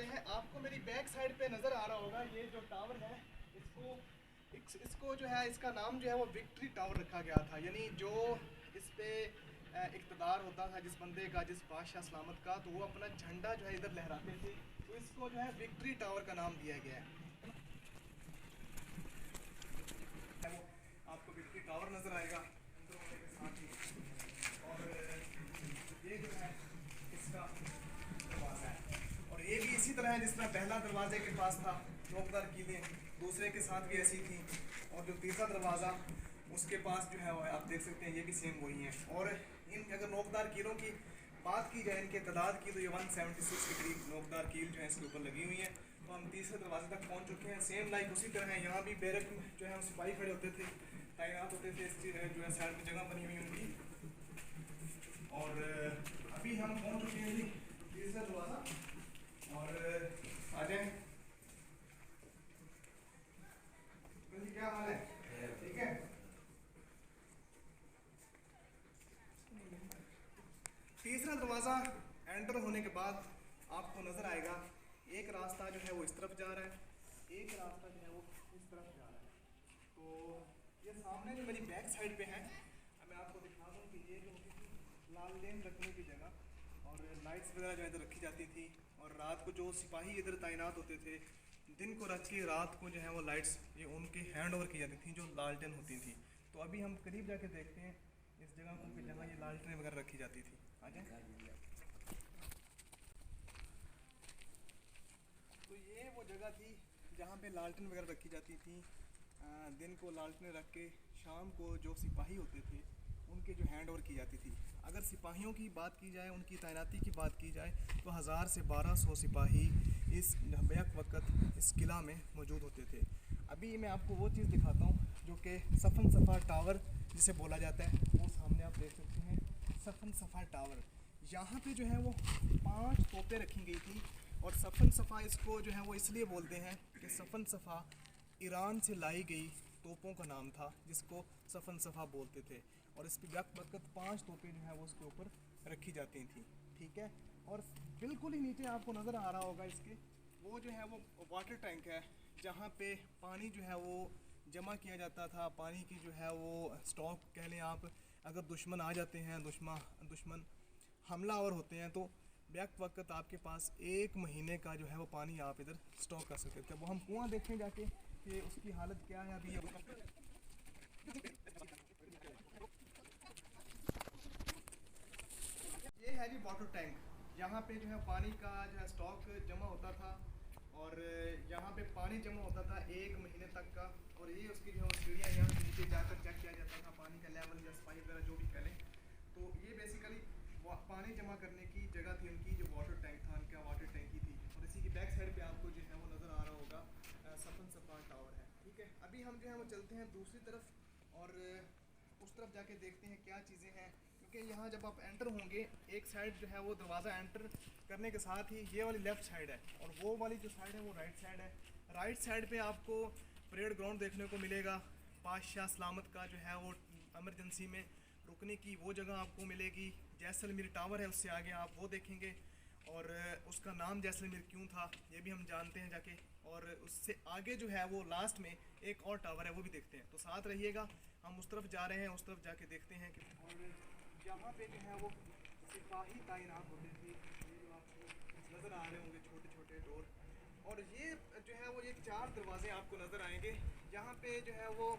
वाले हैं। आपको मेरी बैक साइड पे नज़र आ रहा होगा ये जो टावर है, इसको जो है, इसका नाम जो है वो विक्ट्री टावर रखा गया था। यानी जो इस पे इक़्तिदार होता था जिस बंदे का, जिस बादशाह सलामत का, तो वो अपना झंडा जो है इधर लहराते थे, तो इसको जो है विक्ट्री टावर का नाम दिया गया है। आपको विक्ट्री टावर नज़र आएगा अंदर होने के साथ ही, और ये जो है इसका दरवाज़ा है, और ये भी इसी तरह है जिस तरह पहला दरवाजे के पास था नोकदार कीलें, दूसरे के साथ भी ऐसी थी, और जो तीसरा दरवाज़ा उसके पास जो है आप देख सकते हैं ये भी सेम वही है। और इन अगर नोकदार कीलों की बात की जाए, इनके तादाद की, तो ये 176 के करीब नोकदार कील जो है इसके ऊपर लगी हुई है। तो हम तीसरे दरवाजे तक पहुंच चुके हैं। सेम लाइक उसी तरह है, यहाँ भी बैरक जो है सिपाही खड़े होते थे, तैनात होते थे, इस जो है साइड में जगह बनी हुई उनकी। और अभी हम पहुँच चुके हैं जी तीसरा दरवाज़ा, और आ जाए। क्या हाल है? ठीक है। तीसरा दरवाज़ा एंटर होने के बाद आपको नज़र आएगा एक रास्ता जो है वो इस तरफ जा रहा है, एक रास्ता जो है वो इस तरफ जा रहा है। तो ये सामने जो मेरी बैक साइड पे है, मैं आपको दिखा दूँ कि ये जो लालटेन रखने की जगह और लाइट्स वगैरह जो इधर रखी जाती थी, और रात को जो सिपाही इधर तैनात होते थे, दिन को रख के रात को जो है वो लाइट्स ये उनकी हैंड ओवर की जाती थी, जो लालटेन होती थी। तो अभी हम करीब जाके देखते हैं इस जगह को कि जहाँ ये लालटेन वगैरह रखी जाती थी। आ जाए। तो ये वो जगह थी जहाँ पे लालटेन वगैरह रखी जाती थी। दिन को लालटेन रख के शाम को जो सिपाही होते थे उनके जो हैंड ओवर की जाती थी। अगर सिपाहियों की बात की जाए, उनकी तैनाती की बात की जाए, तो 1000 से 1200 सिपाही इस बैक वक़्त इस किला में मौजूद होते थे। अभी मैं आपको वो चीज़ दिखाता हूँ जो कि सफ़न सफ़ा टावर जिसे बोला जाता है, वो सामने आप देख सकते हैं सफ़न सफ़ा टावर। यहाँ पे जो है वो 5 तोपें रखी गई थी, और सफ़न सफ़ा इसको जो है वो इसलिए बोलते हैं कि सफ़न सफ़ा ईरान से लाई गई तोपों का नाम था, जिसको सफ़न सफ़ा बोलते थे। और इस पर वक्त 5 तोपें जो है वो उसके ऊपर रखी जाती थी, ठीक है। और बिल्कुल ही नीचे आपको नज़र आ रहा होगा इसके, वो जो है वो वाटर टैंक है, जहाँ पे पानी जो है वो जमा किया जाता था। पानी की जो है वो स्टॉक कह लें आप। अगर दुश्मन आ जाते हैं, दुश्मन हमलावर होते हैं, तो बैक वक्त आपके पास 1 महीने का जो है वो पानी आप इधर स्टॉक कर सकते थे। वो हम कुआं देखें जाके कि उसकी हालत क्या है अभी। ये है जी वाटर टैंक, यहाँ पे जो है पानी का जो है स्टॉक जमा होता था, और यहाँ पे पानी जमा होता था 1 महीने तक का। और ये उसकी जो है सीढ़ियाँ, यहाँ से नीचे जाकर चेक किया जाता था पानी का लेवल या सफाई वगैरह जो भी करें। तो ये बेसिकली पानी जमा करने की जगह थी उनकी, जो वाटर टैंक था उनका, वाटर टैंकी थी। और इसी की बैक साइड पे आपको जो है वो नज़र आ रहा होगा सफ़न सफ़ा टावर है, ठीक है। अभी हम जो है वो चलते हैं दूसरी तरफ, और उस तरफ जाके देखते हैं क्या चीज़ें हैं। क्योंकि यहाँ जब आप एंटर होंगे, एक साइड जो है वो दरवाज़ा एंटर करने के साथ ही ये वाली लेफ़्ट साइड है, और वो वाली जो साइड है वो राइट साइड है। राइट साइड पे आपको परेड ग्राउंड देखने को मिलेगा। बादशाह सलामत का जो है वो एमरजेंसी में रुकने की वो जगह आपको मिलेगी। जैसलमेर टावर है, उससे आगे आप वो देखेंगे, और उसका नाम जैसलमेर क्यों था ये भी हम जानते हैं जाके। और उससे आगे जो है वो लास्ट में एक और टावर है, वो भी देखते हैं। तो साथ रहिएगा, हम उस तरफ जा रहे हैं, उस तरफ जाके देखते हैं कि। और यहाँ पे जो है वो सिपाही तैनात होते थे, ये जो आपको नज़र आ रहे होंगे छोटे छोटे डोर। और ये जो है वो ये 4 दरवाजे आपको नज़र आएंगे। यहाँ पे जो है वो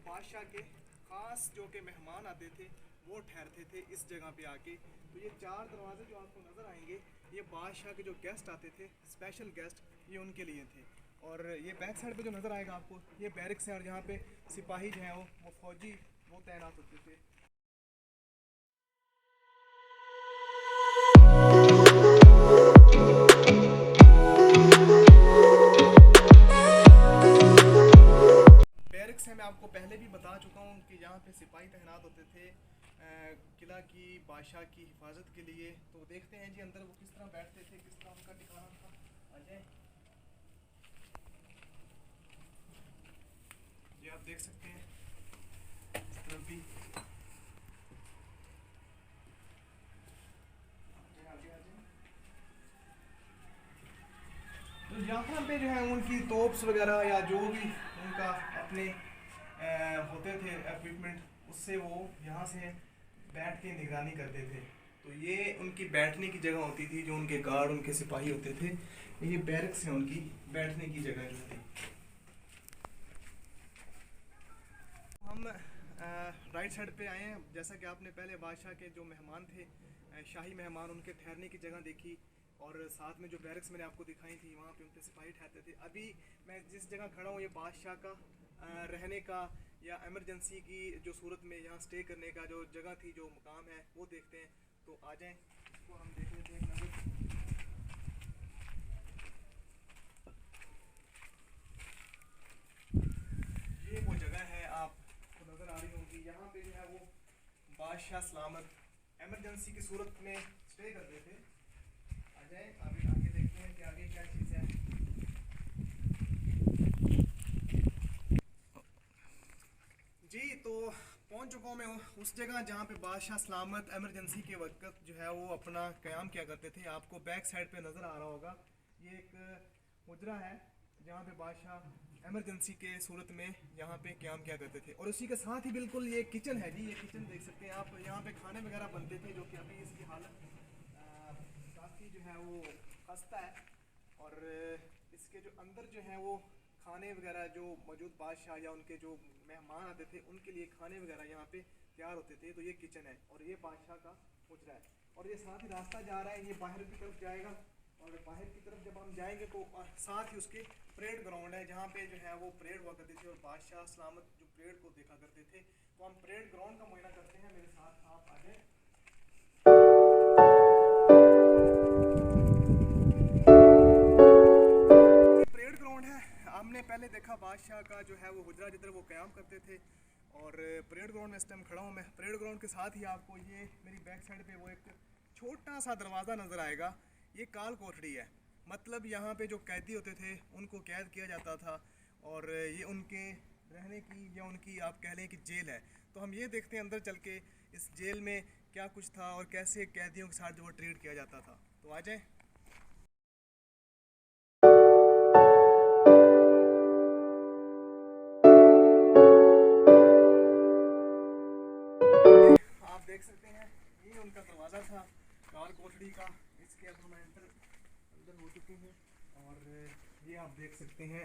बादशाह के ख़ास जो कि मेहमान आते थे वो ठहरते थे इस जगह पे आके। तो ये 4 दरवाजे जो आपको नज़र आएंगे, ये बादशाह के जो गेस्ट आते थे, स्पेशल गेस्ट, ये उनके लिए थे। और ये बैक साइड पे जो नज़र आएगा आपको, ये बैरिक्स है, और जहाँ पे सिपाही जो हैं वो फौजी वो तैनात होते थे। बैरिक्स है, मैं आपको पहले भी बता चुका हूँ कि यहाँ पे सिपाही तैनात होते थे किला की, बादशाह की हिफाजत के लिए। तो देखते हैं जी अंदर वो किस तरह बैठते थे, किस तरह उनका ठिकाना था। अजय, ये आप देख सकते हैं इस तरफ भी यहाँ पे जो है उनकी तोप्स वगैरह या जो भी उनका अपने होते थे इक्विपमेंट, उससे वो यहाँ से बैठ के निगरानी करते थे। तो ये उनकी बैठने की जगह होती थी, जो उनके गार्ड उनके सिपाही होते थे, ये बैरक्स हैं उनकी बैठने की जगह जो थी। हम राइट साइड पे आए हैं। जैसा कि आपने पहले बादशाह के जो मेहमान थे, शाही मेहमान, उनके ठहरने की जगह देखी, और साथ में जो बैरक्स मैंने आपको दिखाई थी वहाँ पे उनके सिपाही ठहरते थे। अभी मैं जिस जगह खड़ा हूँ ये बादशाह का रहने का या इमरजेंसी की जो सूरत में यहाँ स्टे करने का जो जगह थी, जो मुकाम है, वो देखते हैं। तो आ जाएं, इसको हम देख लेते हैं एक नज़र। ये वो जगह है आपको नज़र आ रही होगी। यहाँ पे जो है वो बादशाह सलामत इमरजेंसी की सूरत में स्टे करते थे। आ जाए अभी आगे देखते हैं कि आगे क्या चीज़ है। जी, तो पहुंच चुका हूँ मैं उस जगह जहाँ पे बादशाह सलामत इमरजेंसी के वक्त जो है वो अपना क़याम किया करते थे। आपको बैक साइड पे नज़र आ रहा होगा, ये एक हुजरा है जहाँ पे बादशाह इमरजेंसी के सूरत में यहाँ पे क़याम किया करते थे। और उसी के साथ ही बिल्कुल ये किचन है जी, ये किचन देख सकते हैं आप। यहाँ पे खाने वगैरह बनते थे, जो कि अभी इसकी हालत काफ़ी जो है वो खस्ता है। और इसके जो अंदर जो है वो खाने वगैरह जो मौजूद बादशाह या उनके जो मेहमान आते थे उनके लिए खाने वगैरह यहाँ पे तैयार होते थे। तो ये किचन है और ये बादशाह का हुजरा है। और ये साथ ही रास्ता जा रहा है, ये बाहर की तरफ जाएगा। और बाहर की तरफ जब हम जाएंगे तो साथ ही उसके परेड ग्राउंड है, जहाँ पे जो है वो परेड हुआ करती थी और बादशाह सलामत जो परेड को देखा करते थे। तो हम परेड ग्राउंड का मुआयना करते हैं, मेरे साथ आप आ जाए। परेड ग्राउंड है। हमने पहले देखा बादशाह का जो है वो हुजरा जिधर वो क़याम करते थे, और परेड ग्राउंड में इस टाइम खड़ा हूँ मैं। परेड ग्राउंड के साथ ही आपको ये मेरी बैक साइड पे वो एक छोटा सा दरवाज़ा नज़र आएगा। ये काल कोठड़ी है, मतलब यहाँ पे जो कैदी होते थे उनको कैद किया जाता था, और ये उनके रहने की या उनकी आप कह लें कि जेल है। तो हम ये देखते हैं अंदर चल के इस जेल में क्या कुछ था और कैसे कैदियों के साथ जो वो ट्रीट किया जाता था। तो आ जाए। आप देख सकते हैं ये उनका दरवाज़ा था काल कोठड़ी का। इसके अब हम अंदर हो चुके हैं, और ये आप देख सकते हैं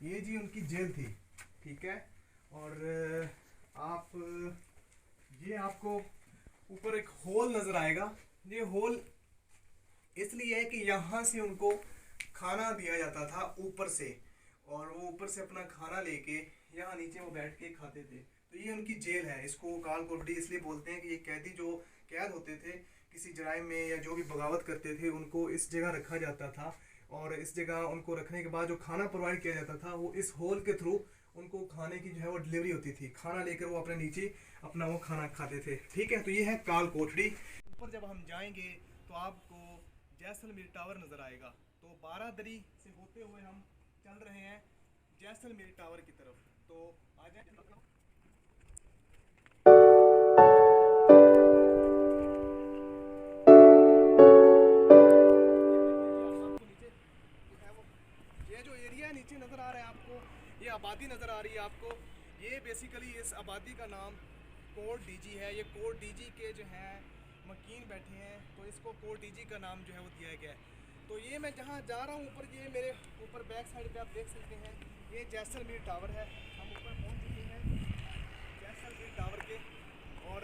ये जी उनकी जेल थी, ठीक है। और आप ये आपको ऊपर एक होल नज़र आएगा। ये होल इसलिए है कि यहाँ से उनको खाना दिया जाता था ऊपर से, और वो ऊपर से अपना खाना लेके यहाँ नीचे वो बैठ के खाते थे। तो ये उनकी जेल है। इसको काल कोठड़ी इसलिए बोलते हैं कि ये कैदी जो कैद होते थे किसी जराइम में या जो भी बगावत करते थे उनको इस जगह रखा जाता था। और इस जगह उनको रखने के बाद जो खाना प्रोवाइड किया जाता था वो इस होल के थ्रू उनको खाने की जो है वो डिलीवरी होती थी। खाना लेकर वो अपने नीचे अपना वो खाना खाते थे, ठीक है। तो ये है काल कोठड़ी। ऊपर जब हम जाएंगे तो आपको जैसलमेर टावर नज़र आएगा। तो बारादरी से होते हुए हम चल रहे हैं जैसलमेर टावर की तरफ। तो आ जाए। ये जो एरिया नीचे नज़र आ रहा है आपको, ये आबादी नज़र आ रही है आपको। ये बेसिकली इस आबादी का नाम कोट डीजी है। ये कोट डीजी के जो है मकीन बैठे हैं, तो इसको कोट डीजी का नाम जो है वो दिया गया है। तो ये मैं जहाँ जा रहा हूँ ऊपर, ये मेरे ऊपर बैक साइड पे आप देख सकते हैं ये जैसलमेर टावर है। हम ऊपर पहुँच चुके हैं जैसलमेर टावर के। और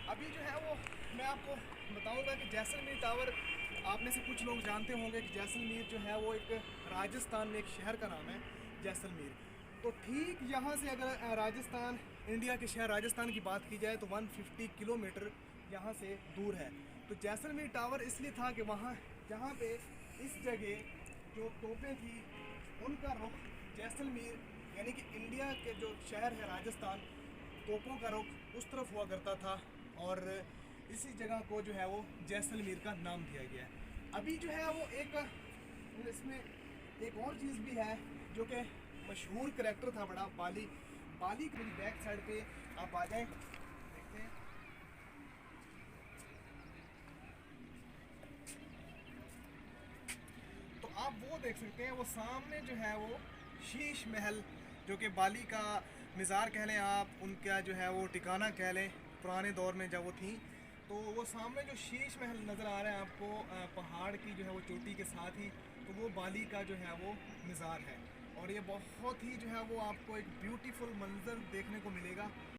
अभी जो है वो मैं आपको बताऊंगा कि जैसलमेर टावर, आप में से कुछ लोग जानते होंगे कि जैसलमेर जो है वो एक राजस्थान में एक शहर का नाम है जैसलमेर। तो ठीक यहाँ से अगर राजस्थान, इंडिया के शहर राजस्थान की बात की जाए तो 150 किलोमीटर यहाँ से दूर है। तो जैसलमेर टावर इसलिए था कि वहाँ जहाँ पे इस जगह जो तोपें थी उनका रुख जैसलमेर यानी कि इंडिया के जो शहर है राजस्थान, तोपों का रुख उस तरफ हुआ करता था। और इसी जगह को जो है वो जैसलमेर का नाम दिया गया है। अभी जो है वो एक इसमें एक और चीज़ भी है जो कि मशहूर करैक्टर था बड़ा, बाली। बाली की बैक साइड पे आप आ जाएं, देखते हैं। तो आप देख सकते हैं, वो सामने जो है वो शीश महल, जो कि बाली का मज़ार कह लें आप, उनका जो है वो ठिकाना कह लें पुराने दौर में जब वो थी। तो वो सामने जो शीश महल नज़र आ रहा है आपको पहाड़ की जो है वो चोटी के साथ ही, तो वो बाली का जो है वो मज़ार है। और ये बहुत ही जो है वो आपको एक ब्यूटीफुल मंजर देखने को मिलेगा।